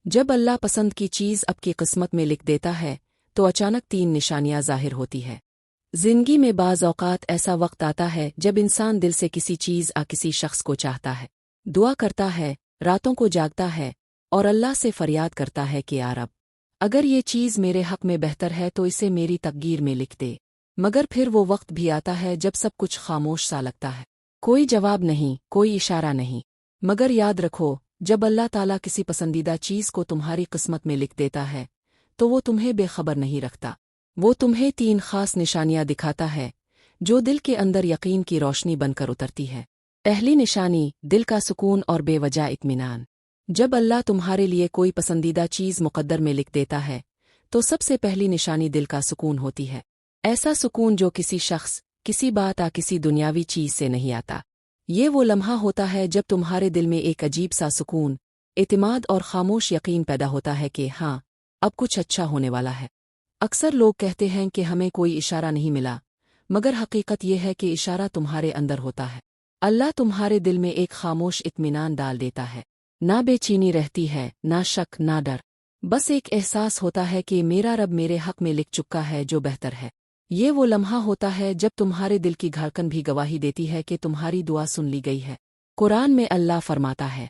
जब अल्लाह पसंद की चीज़ आपकी किस्मत में लिख देता है तो अचानक 3 निशानियां ज़ाहिर होती है। जिंदगी में बाज़ औक़ात ऐसा वक्त आता है जब इंसान दिल से किसी चीज़ या किसी शख्स को चाहता है, दुआ करता है, रातों को जागता है और अल्लाह से फरियाद करता है कि या रब, अगर ये चीज़ मेरे हक़ में बेहतर है तो इसे मेरी तकदीर में लिख दे। मगर फिर वो वक्त भी आता है जब सब कुछ खामोश सा लगता है, कोई जवाब नहीं, कोई इशारा नहीं। मगर याद रखो, जब अल्लाह ताला किसी पसंदीदा चीज़ को तुम्हारी किस्मत में लिख देता है तो वो तुम्हें बेखबर नहीं रखता। वो तुम्हें 3 खास निशानियां दिखाता है जो दिल के अंदर यकीन की रोशनी बनकर उतरती है। पहली निशानी, दिल का सुकून और बेवजह इत्मीनान। जब अल्लाह तुम्हारे लिए कोई पसंदीदा चीज़ मुक़द्दर में लिख देता है तो सबसे पहली निशानी दिल का सुकून होती है। ऐसा सुकून जो किसी शख्स, किसी बात या किसी दुनियावी चीज़ से नहीं आता। ये वो लम्हा होता है जब तुम्हारे दिल में एक अजीब सा सुकून, एतमाद और खामोश यकीन पैदा होता है कि हाँ, अब कुछ अच्छा होने वाला है। अक्सर लोग कहते हैं कि हमें कोई इशारा नहीं मिला, मगर हकीकत यह है कि इशारा तुम्हारे अंदर होता है। अल्लाह तुम्हारे दिल में एक खामोश इत्मीनान डाल देता है। ना बेचैनी रहती है, ना शक, ना डर। बस एक एहसास होता है कि मेरा रब मेरे हक़ में लिख चुका है जो बेहतर है। ये वो लम्हा होता है जब तुम्हारे दिल की धड़कन भी गवाही देती है कि तुम्हारी दुआ सुन ली गई है। कुरान में अल्लाह फरमाता है,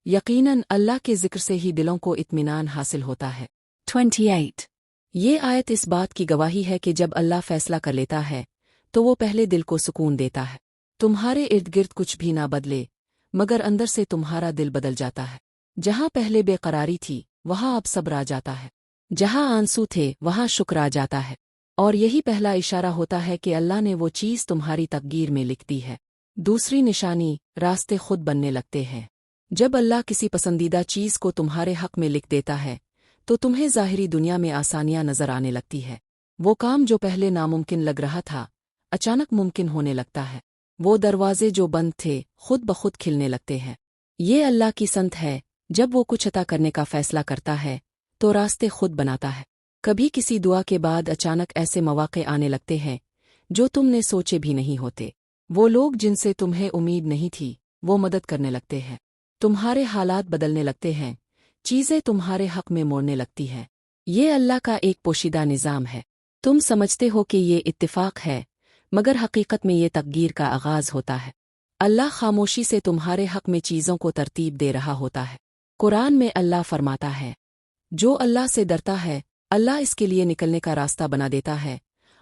यकीनन अल्लाह के ज़िक्र से ही दिलों को इत्मीनान हासिल होता है। 28। ये आयत इस बात की गवाही है कि जब अल्लाह फैसला कर लेता है तो वो पहले दिल को सुकून देता है। तुम्हारे इर्द गिर्द कुछ भी ना बदले, मगर अंदर से तुम्हारा दिल बदल जाता है। जहाँ पहले बेकरारी थी वहाँ अब सब्र आ जाता है, जहाँ आंसू थे वहाँ शुक्र आ जाता है। और यही पहला इशारा होता है कि अल्लाह ने वो चीज़ तुम्हारी तकदीर में लिख दी है। दूसरी निशानी, रास्ते खुद बनने लगते हैं। जब अल्लाह किसी पसंदीदा चीज़ को तुम्हारे हक़ में लिख देता है तो तुम्हें ज़ाहिरी दुनिया में आसानियां नज़र आने लगती है। वो काम जो पहले नामुमकिन लग रहा था अचानक मुमकिन होने लगता है। वो दरवाजे जो बंद थे खुद ब खुद खिलने लगते हैं। ये अल्लाह की संत है, जब वो कुछ अता करने का फ़ैसला करता है तो रास्ते खुद बनाता है। कभी किसी दुआ के बाद अचानक ऐसे मौक़े आने लगते हैं जो तुमने सोचे भी नहीं होते। वो लोग जिनसे तुम्हें उम्मीद नहीं थी वो मदद करने लगते हैं। तुम्हारे हालात बदलने लगते हैं, चीज़ें तुम्हारे हक़ में मोड़ने लगती हैं। ये अल्लाह का एक पोशीदा निज़ाम है। तुम समझते हो कि ये इत्तिफ़ाक़ है, मगर हकीकत में ये तकदीर का आगाज़ होता है। अल्लाह खामोशी से तुम्हारे हक़ में चीज़ों को तरतीब दे रहा होता है। कुरान में अल्लाह फरमाता है, जो अल्लाह से डरता है अल्लाह इसके लिए निकलने का रास्ता बना देता है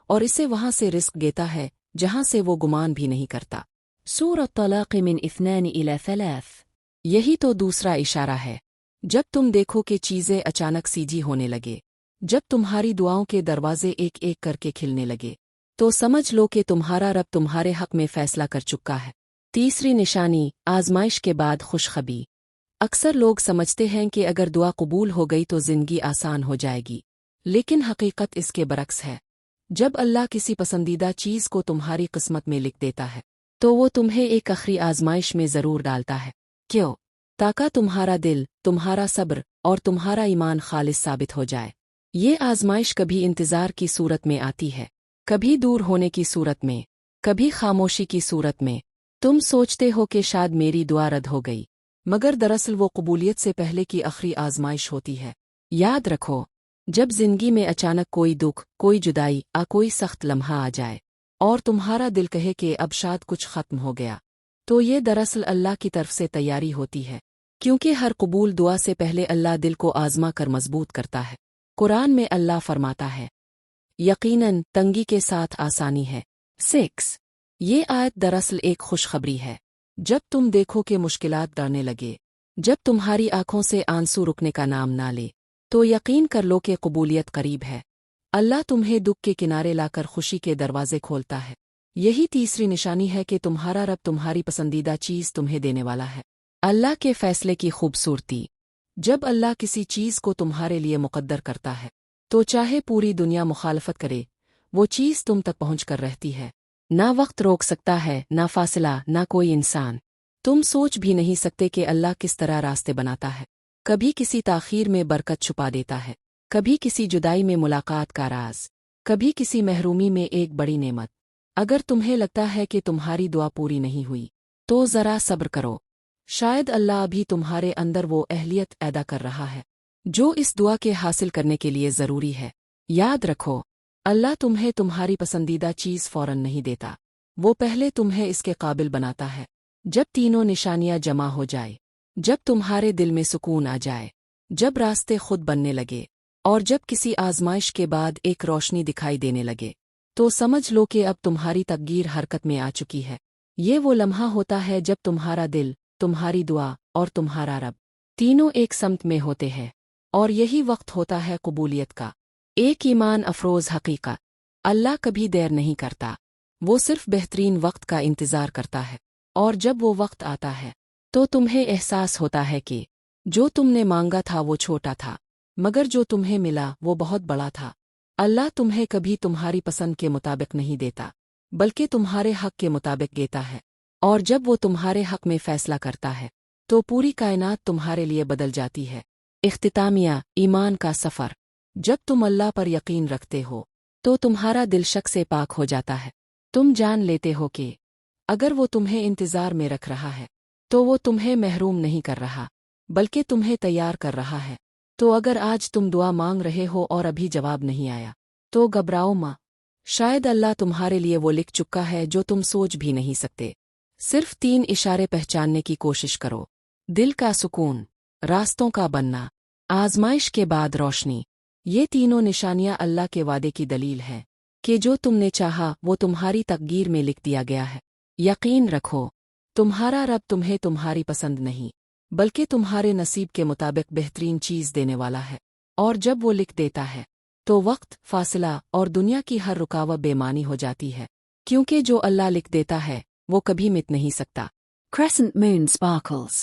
और इसे वहाँ से रिस्क देता है जहाँ से वो गुमान भी नहीं करता। सूरत तलाक़ मिन 2 इला 3। यही तो दूसरा इशारा है। जब तुम देखो कि चीज़ें अचानक सीधी होने लगे, जब तुम्हारी दुआओं के दरवाजे एक एक करके खिलने लगे, तो समझ लो कि तुम्हारा रब तुम्हारे हक़ में फ़ैसला कर चुका है। तीसरी निशानी, आज़माइश के बाद खुशखबरी। अक्सर लोग समझते हैं कि अगर दुआ कबूल हो गई तो ज़िंदगी आसान हो जाएगी, लेकिन हकीकत इसके बरक्स है। जब अल्लाह किसी पसंदीदा चीज़ को तुम्हारी किस्मत में लिख देता है तो वो तुम्हें एक आखिरी आज़माइश में ज़रूर डालता है। क्यों? ताकि तुम्हारा दिल, तुम्हारा सब्र और तुम्हारा ईमान खालिस साबित हो जाए। ये आज़माइश कभी इंतज़ार की सूरत में आती है, कभी दूर होने की सूरत में, कभी खामोशी की सूरत में। तुम सोचते हो कि शायद मेरी दुआ रद्द हो गई, मगर दरअसल वो कबूलियत से पहले की आखिरी आज़माइश होती है। याद रखो, जब जिंदगी में अचानक कोई दुख, कोई जुदाई या कोई सख्त लम्हा आ जाए और तुम्हारा दिल कहे कि अब शायद कुछ ख़त्म हो गया, तो ये दरअसल अल्लाह की तरफ से तैयारी होती है। क्योंकि हर कबूल दुआ से पहले अल्लाह दिल को आज़मा कर मजबूत करता है। कुरान में अल्लाह फरमाता है, यकीनन तंगी के साथ आसानी है। 6। ये आयत दरअसल एक खुशखबरी है। जब तुम देखो कि मुश्किलात डरने लगे, जब तुम्हारी आंखों से आंसू रुकने का नाम ना ले, तो यकीन कर लो कि कबूलियत करीब है। अल्लाह तुम्हें दुख के किनारे लाकर खुशी के दरवाजे खोलता है। यही तीसरी निशानी है कि तुम्हारा रब तुम्हारी पसंदीदा चीज़ तुम्हें देने वाला है। अल्लाह के फ़ैसले की खूबसूरती। जब अल्लाह किसी चीज़ को तुम्हारे लिए मुक़द्दर करता है तो चाहे पूरी दुनिया मुखालफत करे, वो चीज़ तुम तक पहुँच कर रहती है। ना वक्त रोक सकता है, ना फासला, ना कोई इंसान। तुम सोच भी नहीं सकते कि अल्लाह किस तरह रास्ते बनाता है। कभी किसी ताख़ीर में बरकत छुपा देता है, कभी किसी जुदाई में मुलाकात का राज, कभी किसी महरूमी में एक बड़ी नेमत। अगर तुम्हें लगता है कि तुम्हारी दुआ पूरी नहीं हुई तो ज़रा सब्र करो। शायद अल्लाह अभी तुम्हारे अंदर वो अहलियत पैदा कर रहा है जो इस दुआ के हासिल करने के लिए ज़रूरी है। याद रखो, अल्लाह तुम्हें तुम्हारी पसंदीदा चीज़ फ़ौरन नहीं देता, वो पहले तुम्हें इसके काबिल बनाता है। जब तीनों निशानियां जमा हो जाए, जब तुम्हारे दिल में सुकून आ जाए, जब रास्ते खुद बनने लगे, और जब किसी आजमाइश के बाद एक रोशनी दिखाई देने लगे, तो समझ लो कि अब तुम्हारी तकदीर हरकत में आ चुकी है। ये वो लम्हा होता है जब तुम्हारा दिल, तुम्हारी दुआ और तुम्हारा रब तीनों एक समत में होते हैं, और यही वक्त होता है कबूलियत का। एक ईमान अफरोज़ हकीकत, अल्लाह कभी देर नहीं करता, वो सिर्फ बेहतरीन वक्त का इंतज़ार करता है। और जब वो वक्त आता है, तो तुम्हें एहसास होता है कि जो तुमने मांगा था वो छोटा था, मगर जो तुम्हें मिला वो बहुत बड़ा था। अल्लाह तुम्हें कभी तुम्हारी पसंद के मुताबिक नहीं देता, बल्कि तुम्हारे हक के मुताबिक देता है। और जब वो तुम्हारे हक में फैसला करता है, तो पूरी कायनात तुम्हारे लिए बदल जाती है। इख्तितामिया, ईमान का सफ़र। जब तुम अल्लाह पर यकीन रखते हो, तो तुम्हारा दिल शक से पाक हो जाता है। तुम जान लेते हो कि अगर वो तुम्हें इंतज़ार में रख रहा है, तो वो तुम्हें महरूम नहीं कर रहा, बल्कि तुम्हें तैयार कर रहा है। तो अगर आज तुम दुआ मांग रहे हो और अभी जवाब नहीं आया, तो घबराओ मां, शायद अल्लाह तुम्हारे लिए वो लिख चुका है जो तुम सोच भी नहीं सकते। सिर्फ 3 इशारे पहचानने की कोशिश करो। दिल का सुकून, रास्तों का बनना, आजमाइश के बाद रोशनी। ये तीनों निशानियां अल्लाह के वादे की दलील हैं कि जो तुमने चाहा वो तुम्हारी तकदीर में लिख दिया गया है। यकीन रखो, तुम्हारा रब तुम्हें तुम्हारी पसंद नहीं, बल्कि तुम्हारे नसीब के मुताबिक बेहतरीन चीज़ देने वाला है। और जब वो लिख देता है, तो वक्त, फासला और दुनिया की हर रुकावट बेमानी हो जाती है, क्योंकि जो अल्लाह लिख देता है वो कभी मिट नहीं सकता। Crescent moon sparkles.